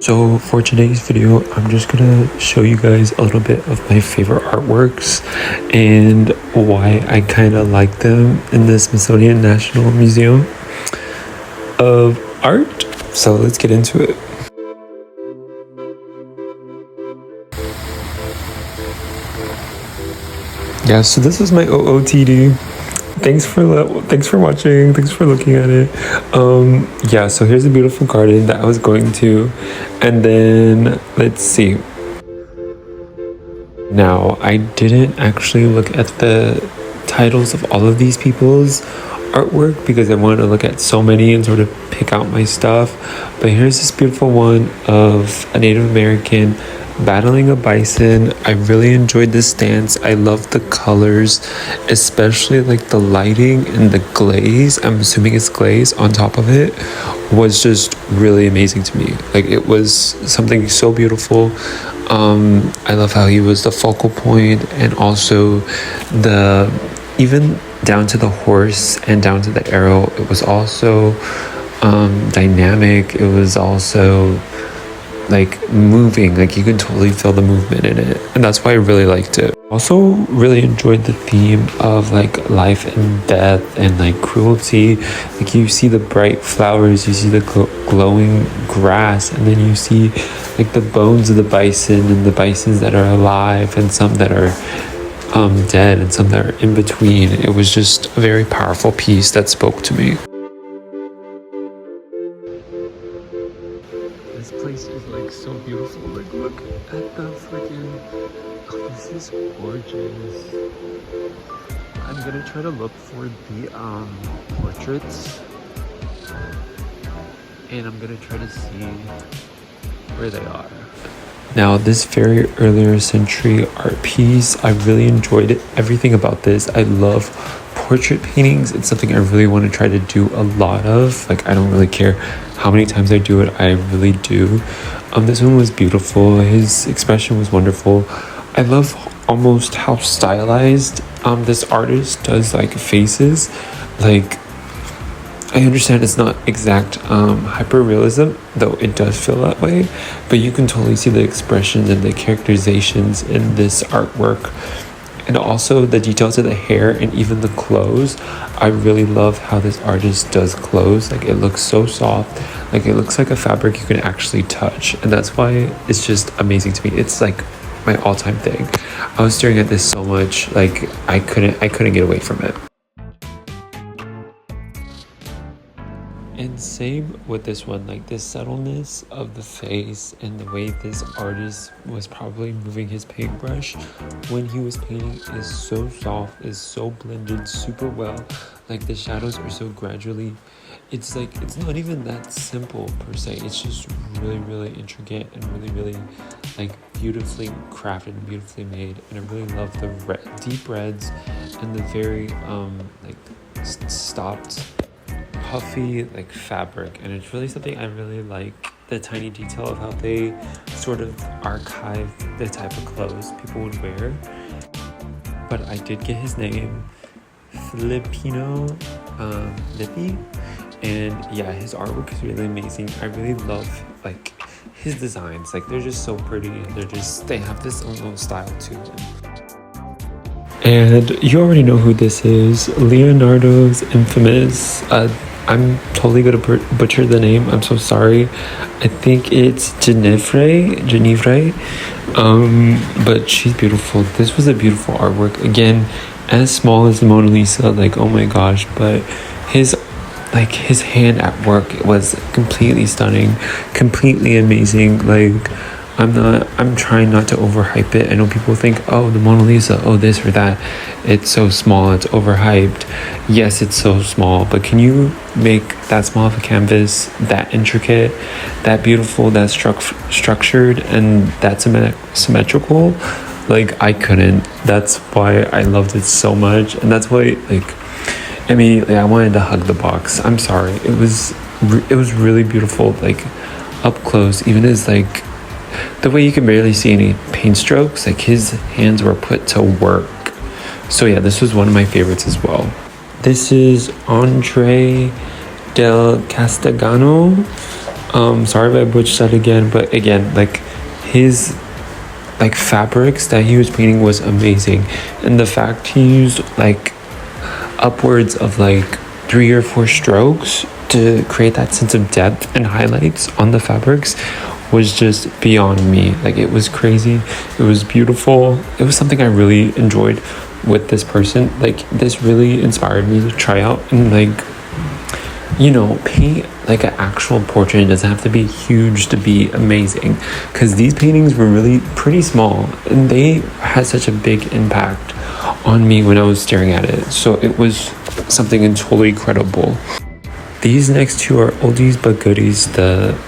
So for today's video, I'm just gonna show you guys a little bit of my favorite artworks and why I kind of like them in the Smithsonian National Museum of Art. So let's get into it. Yeah, so this is my OOTD. Thanks for watching. Thanks for looking at it. Yeah, so here's a beautiful garden that I was going to, and then let's see. Now, I didn't actually look at the titles of all of these people's artwork because I wanted to look at so many and sort of pick out my stuff. But here's this beautiful one of a Native American battling a bison. I really enjoyed this stance. I love the colors, especially like the lighting and the glaze. I'm assuming it's glaze on top of it was just really amazing to me. Like, it was something so beautiful. I love how he was the focal point, and also the even down to the horse and down to the arrow. It was also dynamic. It was also like moving, like you can totally feel the movement in it, and that's why I really liked it. Also really enjoyed the theme of like life and death and like cruelty. Like, you see the bright flowers, you see the glowing grass, and then you see like the bones of the bison and the bisons that are alive and some that are dead and some that are in between. It was just a very powerful piece that spoke to me. This place is like so beautiful. Like, look at the freaking, oh, this is gorgeous. I'm gonna try to look for the portraits, and I'm gonna try to see where they are. Now, this very earlier century art piece, I really enjoyed it. Everything about this. I love portrait paintings. It's something I really want to try to do a lot of. Like, I don't really care how many times I do it, I really do. This one was beautiful. His expression was wonderful. I love almost how stylized this artist does like faces. Like, I understand it's not exact hyper-realism, though it does feel that way, but you can totally see the expressions and the characterizations in this artwork. And also the details of the hair and even the clothes. I really love how this artist does clothes. Like, it looks so soft. Like, it looks like a fabric you can actually touch. And that's why it's just amazing to me. It's like my all-time thing. I was staring at this so much, like I couldn't get away from it. And same with this one, like the subtleness of the face and the way this artist was probably moving his paintbrush when he was painting is so soft, is so blended super well. Like, the shadows are so gradually, it's like, it's not even that simple per se. It's just really, really intricate and really, really like beautifully crafted and beautifully made. And I really love the deep reds and the very like stopped puffy like fabric, and it's really something I really like, the tiny detail of how they sort of archive the type of clothes people would wear. But I did get his name, Filipino Lippi, and yeah, his artwork is really amazing. I really love like his designs. Like, they're just so pretty, and they have this own little style to them. And you already know who this is, Leonardo's infamous, I'm totally gonna butcher the name, I'm so sorry. I think it's Genevre, but she's beautiful. This was a beautiful artwork. Again, as small as the Mona Lisa, like, oh my gosh, but his hand at work was completely stunning, completely amazing. Like, I'm trying not to overhype it. I know people think, oh, the Mona Lisa, oh, this or that, it's so small, it's overhyped. Yes, it's so small, but can you make that small of a canvas that intricate, that beautiful, that structured, and that symmetrical? Like, I couldn't. That's why I loved it so much, and that's why, like, immediately I wanted to hug the box. I'm sorry, it was really beautiful, like up close. Even as like the way you can barely see any paint strokes, like his hands were put to work. So yeah, this was one of my favorites as well. This is Andre del Castellano. Sorry if I butchered that again, but again, like his like fabrics that he was painting was amazing, and the fact he used like upwards of like 3 or 4 strokes to create that sense of depth and highlights on the fabrics was just beyond me. Like it was crazy, it was beautiful, it was something I really enjoyed with this person. Like this really inspired me to try out and like, you know, paint like an actual portrait. It doesn't have to be huge to be amazing, because these paintings were really pretty small and they had such a big impact on me when I was staring at it. So it was something totally incredible. These next two are oldies but goodies. The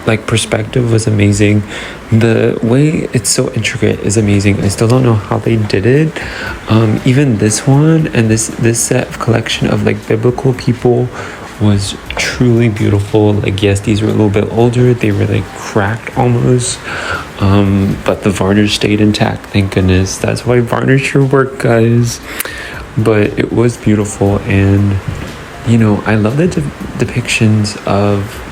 like perspective was amazing. The way it's so intricate is amazing. I still don't know how they did it. Even this one and this set of collection of like biblical people was truly beautiful. Like yes, these were a little bit older, they were like cracked almost, but the varnish stayed intact, thank goodness. That's why varnish your work, guys. But it was beautiful, and you know, I love the depictions of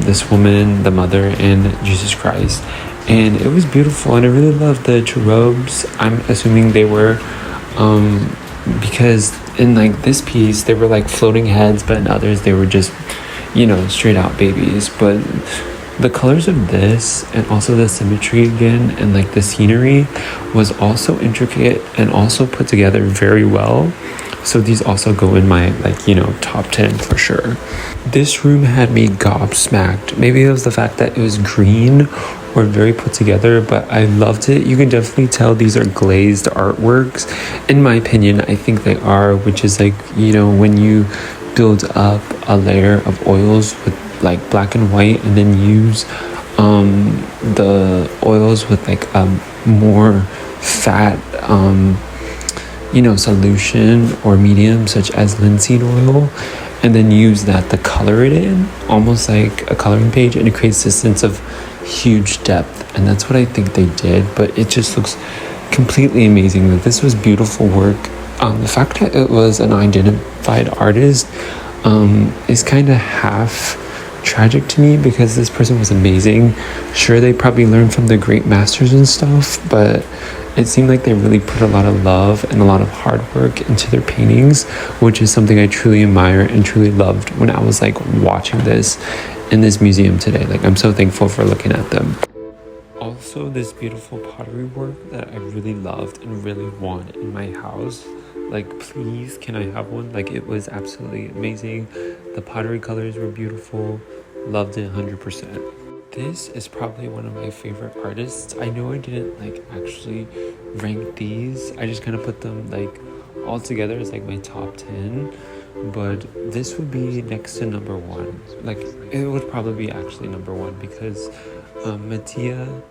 this woman, the mother, and Jesus Christ, and it was beautiful. And I really loved the cherubs. I'm assuming they were because in like this piece they were like floating heads, but in others they were just, you know, straight out babies. But the colors of this and also the symmetry again and like the scenery was also intricate and also put together very well. So these also go in my like, you know, top 10 for sure. This room had me gobsmacked. Maybe it was the fact that it was green or very put together, but I loved it. You can definitely tell these are glazed artworks. In my opinion, I think they are, which is like, you know, when you build up a layer of oils with like black and white and then use the oils with like more fat you know, solution or medium such as linseed oil, and then use that to color it in almost like a coloring page, and it creates this sense of huge depth. And that's what I think they did, but it just looks completely amazing. Like this was beautiful work. The fact that it was an identified artist is kind of half tragic to me, because this person was amazing. Sure, they probably learned from the great masters and stuff, but it seemed like they really put a lot of love and a lot of hard work into their paintings, which is something I truly admire and truly loved when I was like watching this in this museum today. Like I'm so thankful for looking at them. Also, this beautiful pottery work that I really loved and really want in my house. Like, please, can I have one? Like, it was absolutely amazing. The pottery colors were beautiful. Loved it 100%. This is probably one of my favorite artists. I know I didn't like actually rank these. I just kind of put them like all together as like my top 10. But this would be next to number 1. Like, it would probably be actually number 1, because Mattia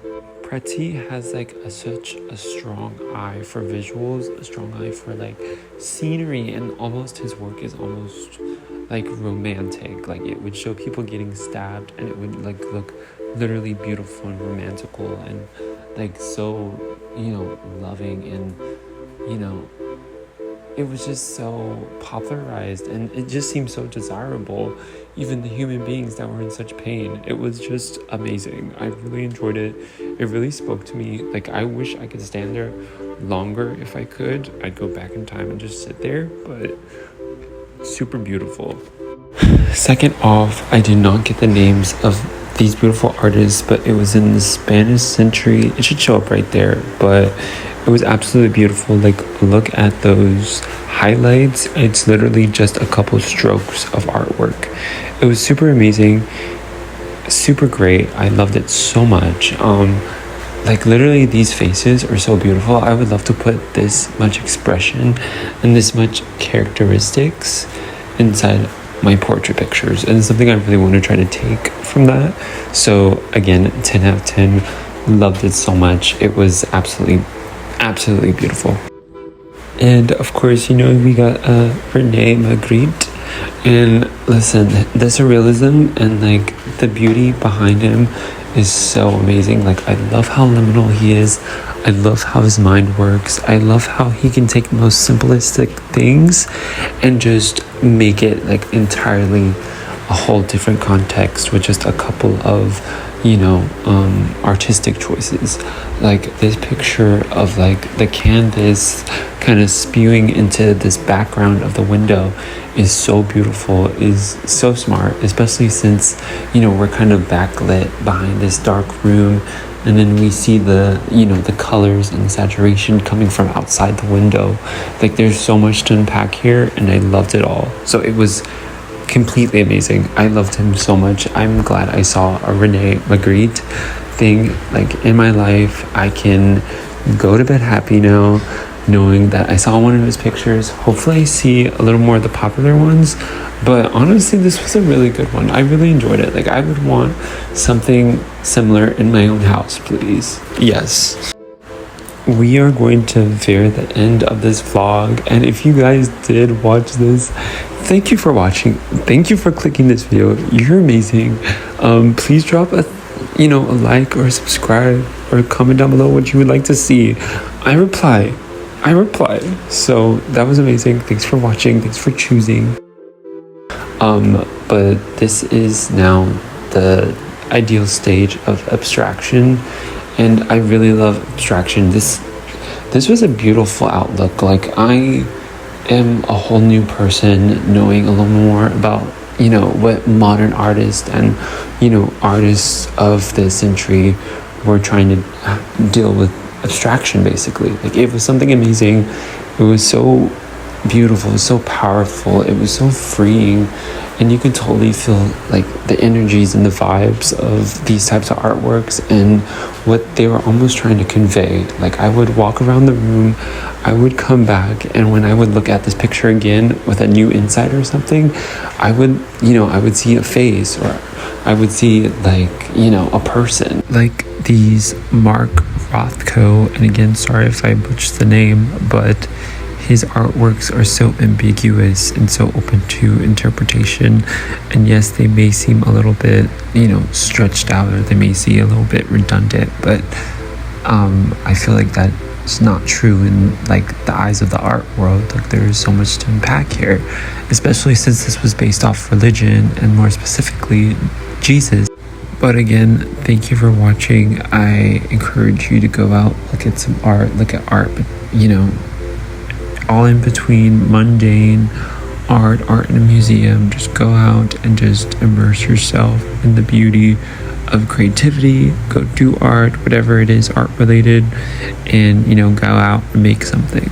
Preti has like such a strong eye for visuals, a strong eye for like scenery, and almost his work is almost like romantic. Like it would show people getting stabbed, and it would like look literally beautiful and romantical and like so, you know, loving, and you know, it was just so popularized, and it just seemed so desirable, even the human beings that were in such pain. It was just amazing. I really enjoyed it. It really spoke to me. Like, I wish I could stand there longer. If I could, I'd go back in time and just sit there, but super beautiful. Second off, I did not get the names of these beautiful artists, but it was in the Spanish century. It should show up right there, but it was absolutely beautiful. Like, look at those highlights. It's literally just a couple strokes of artwork. It was super amazing, super great. I loved it so much. Like literally these faces are so beautiful. I would love to put this much expression and this much characteristics inside my portrait pictures, and it's something I really want to try to take from that. So again, 10 out of 10. Loved it so much. It was absolutely beautiful. And of course, you know, we got Rene Magritte. And listen, the surrealism and like the beauty behind him is so amazing. Like, I love how liminal he is. I love how his mind works. I love how he can take the most simplistic things and just make it like entirely a whole different context with just a couple of, artistic choices. Like this picture of like the canvas kind of spewing into this background of the window is so beautiful, is so smart, especially since, we're kind of backlit behind this dark room. And then we see the colors and saturation coming from outside the window. Like there's so much to unpack here, and I loved it all. So it was completely amazing. I loved him so much. I'm glad I saw a Rene Magritte thing like in my life. I can go to bed happy now, knowing that I saw one of his pictures. Hopefully I see a little more of the popular ones, but honestly this was a really good one. I really enjoyed it. Like I would want something similar in my own house, please. Yes, we are going to veer the end of this vlog, and if you guys did watch this, thank you for watching. Thank you for clicking this video. You're amazing. Please drop a like or subscribe or comment down below what you would like to see. I reply. So that was amazing. Thanks for watching. Thanks for choosing. But this is now the ideal stage of abstraction, and I really love abstraction. This was a beautiful outlook. Like I am a whole new person, knowing a little more about what modern artists and artists of the century were trying to deal with abstraction. Basically, like it was something amazing. It was so beautiful, it was so powerful, it was so freeing, and you could totally feel like the energies and the vibes of these types of artworks and what they were almost trying to convey. Like I would walk around the room, I would come back, and when I would look at this picture again with a new insight or something, I would see a face, or I would see like a person. Like these Mark Rothko, and again sorry if I butchered the name, but his artworks are so ambiguous and so open to interpretation. And yes, they may seem a little bit, stretched out, or they may seem a little bit redundant, but I feel like that's not true in like the eyes of the art world. Like there is so much to unpack here, especially since this was based off religion, and more specifically Jesus. But again, thank you for watching. I encourage you to go out, look at some art, but all in between mundane art in a museum. Just go out and just immerse yourself in the beauty of creativity. Go do art, whatever it is art related, and go out and make something.